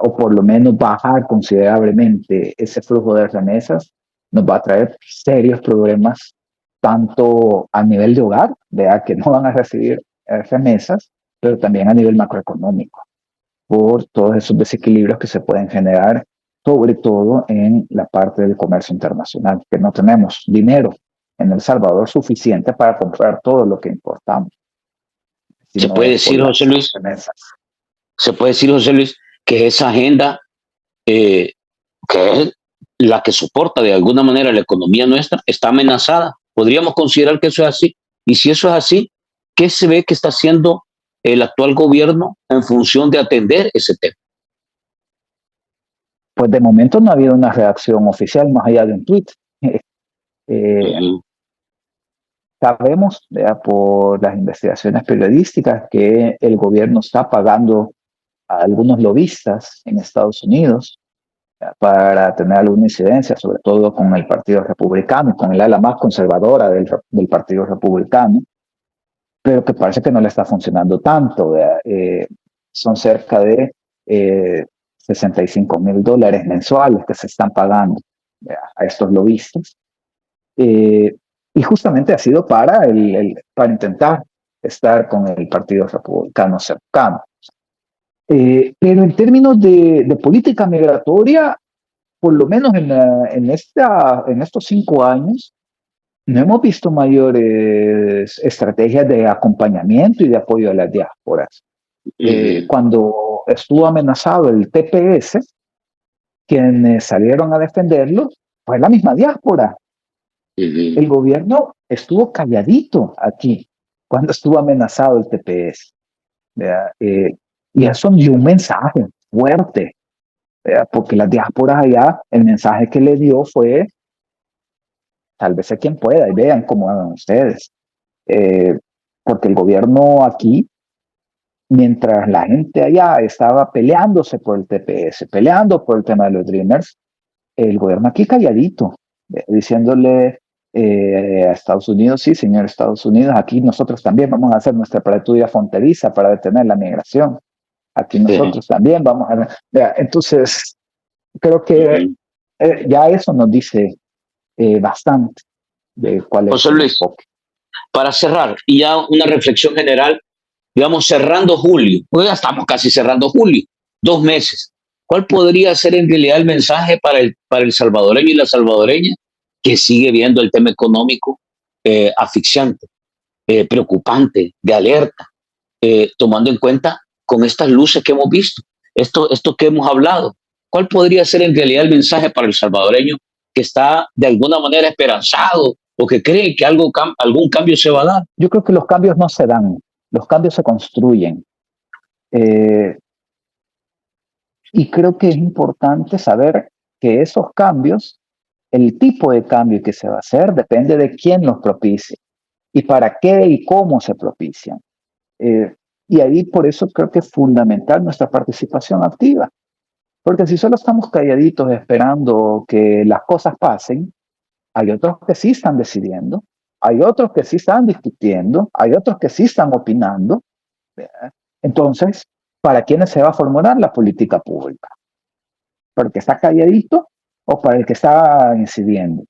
o por lo menos bajar considerablemente ese flujo de remesas nos va a traer serios problemas tanto a nivel de hogar, vea que no van a recibir remesas, pero también a nivel macroeconómico, por todos esos desequilibrios que se pueden generar, sobre todo en la parte del comercio internacional, que no tenemos dinero en El Salvador suficiente para comprar todo lo que importamos, si Se no puede es por decir, las José Luis, remesas. se puede decir, José Luis, que esa agenda eh, que es la que soporta de alguna manera la economía nuestra, está amenazada. Podríamos considerar que eso es así. Y si eso es así, ¿qué se ve que está haciendo el actual gobierno en función de atender ese tema? Pues de momento no ha habido una reacción oficial más allá de un tuit. Eh, Ujú, Sabemos por las investigaciones periodísticas que el gobierno está pagando a algunos lobistas en Estados Unidos para tener alguna incidencia, sobre todo con el Partido Republicano, con el ala más conservadora del Partido Republicano, pero que parece que no le está funcionando tanto. Son cerca de $65,000 mensuales que se están pagando a estos lobistas. Eh, y justamente ha sido para intentar estar con el Partido Republicano cercano. Pero en términos de política migratoria, por lo menos en estos 5 años, no hemos visto mayores estrategias de acompañamiento y de apoyo a las diásporas. ujú, Cuando estuvo amenazado el TPS, quienes salieron a defenderlo fue la misma diáspora. ujú. El gobierno estuvo calladito aquí cuando estuvo amenazado el TPS. Y eso dio un mensaje fuerte, porque las diásporas allá, el mensaje que le dio fue, tal vez a quien pueda, y vean cómo hagan ustedes. Eh, Porque el gobierno aquí, mientras la gente allá estaba peleándose por el TPS, peleando por el tema de los Dreamers, el gobierno aquí calladito, diciéndole a Estados Unidos, sí, señor Estados Unidos, aquí nosotros también vamos a hacer nuestra patrulla fronteriza para detener la migración. Aquí Sí, nosotros también vamos a... Entonces, creo que ujú. ya eso nos dice bastante de cuál es José el Luis, enfoque. para cerrar, y ya una reflexión general, digamos, cerrando julio, pues ya estamos casi cerrando julio, 2 meses. ¿Cuál podría ser en realidad el mensaje para el salvadoreño y la salvadoreña que sigue viendo el tema económico asfixiante, preocupante, de alerta, tomando en cuenta con estas luces que hemos visto, esto que hemos hablado? ¿Cuál podría ser en realidad el mensaje para el salvadoreño que está de alguna manera esperanzado o que cree que algún cambio se va a dar? Yo creo que los cambios no se dan, los cambios se construyen. Eh, y creo que es importante saber que esos cambios, el tipo de cambio que se va a hacer, depende de quién los propicie y para qué y cómo se propician. Eh, y ahí por eso creo que es fundamental nuestra participación activa. Porque si solo estamos calladitos esperando que las cosas pasen, hay otros que sí están decidiendo, hay otros que sí están discutiendo, hay otros que sí están opinando. ¿Verdad? Entonces, ¿para quiénes se va a formular la política pública? ¿Para el que está calladito o para el que está incidiendo?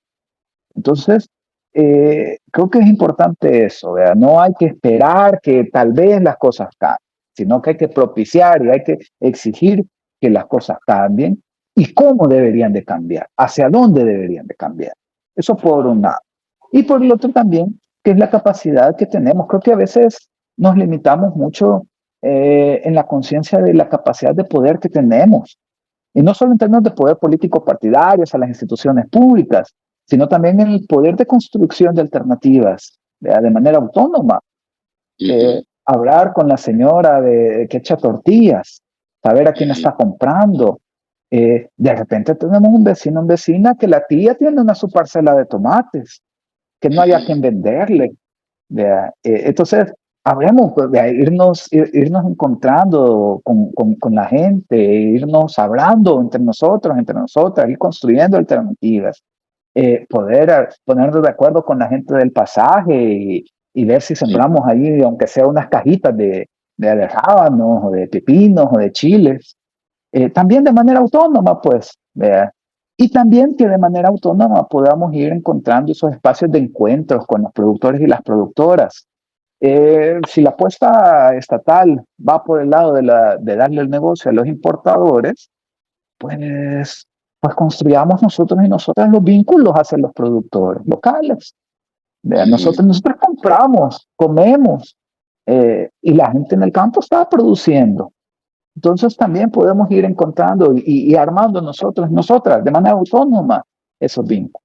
Entonces, creo que es importante eso, ¿verdad? No hay que esperar que tal vez las cosas cambien, sino que hay que propiciar y hay que exigir que las cosas cambien y cómo deberían de cambiar, hacia dónde deberían de cambiar. Eso por un lado. Y por el otro también, que es la capacidad que tenemos. Creo que a veces nos limitamos mucho en la conciencia de la capacidad de poder que tenemos. Y no solo en términos de poder político partidarios a las instituciones públicas, sino también en el poder de construcción de alternativas de manera autónoma. Hablar con la señora que echa tortillas, saber a quién está comprando. De repente tenemos un vecino o vecina que la tía tiene su parcela de tomates, que no hay a quien venderle. Entonces, hablemos de irnos encontrando con la gente, irnos hablando entre nosotros, entre nosotras, ir construyendo alternativas, poder ponernos de acuerdo con la gente del pasaje y ver si sembramos ahí, aunque sea unas cajitas de rábanos o de pepinos o de chiles, también de manera autónoma, pues, ¿verdad? Y también que de manera autónoma podamos ir encontrando esos espacios de encuentros con los productores y las productoras. Si la apuesta estatal va por el lado de darle el negocio a los importadores, pues construyamos nosotros y nosotras los vínculos hacia los productores locales. Nosotros compramos, comemos, y la gente en el campo está produciendo. Entonces también podemos ir encontrando y armando nosotras, de manera autónoma, esos vínculos.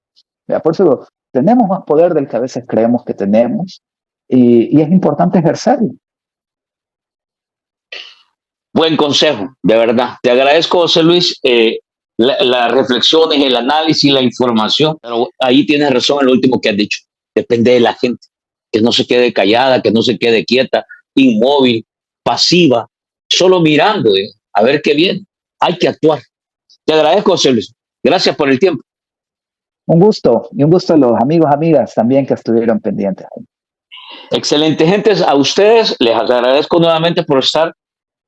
Por eso tenemos más poder del que a veces creemos que tenemos y es importante ejercerlo. Buen consejo, de verdad. Te agradezco, José Luis, las reflexiones, el análisis, la información. Pero ahí tienes razón en lo último que has dicho. Depende de la gente, que no se quede callada, que no se quede quieta, inmóvil, pasiva, solo mirando a ver qué viene. Hay que actuar. Te agradezco, José Luis. Gracias por el tiempo. Un gusto, y un gusto a los amigos, amigas también que estuvieron pendientes. Excelente, gentes. A ustedes les agradezco nuevamente por estar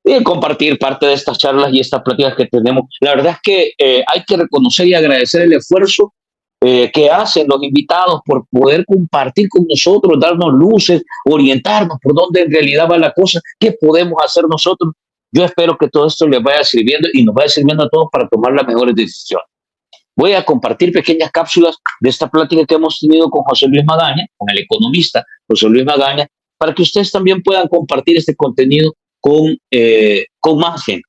y compartir parte de estas charlas y estas pláticas que tenemos. La verdad es que hay que reconocer y agradecer el esfuerzo que hacen los invitados por poder compartir con nosotros, darnos luces, orientarnos por dónde en realidad va la cosa, qué podemos hacer nosotros. Yo espero que todo esto les vaya sirviendo y nos vaya sirviendo a todos para tomar las mejores decisiones. Voy a compartir pequeñas cápsulas de esta plática que hemos tenido con José Luis Magaña, con el economista José Luis Magaña, para que ustedes también puedan compartir este contenido con más gente.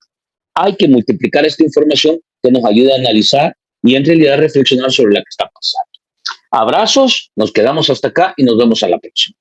Hay que multiplicar esta información que nos ayude a analizar y en realidad reflexionar sobre lo que está pasando. Abrazos, nos quedamos hasta acá y nos vemos a la próxima.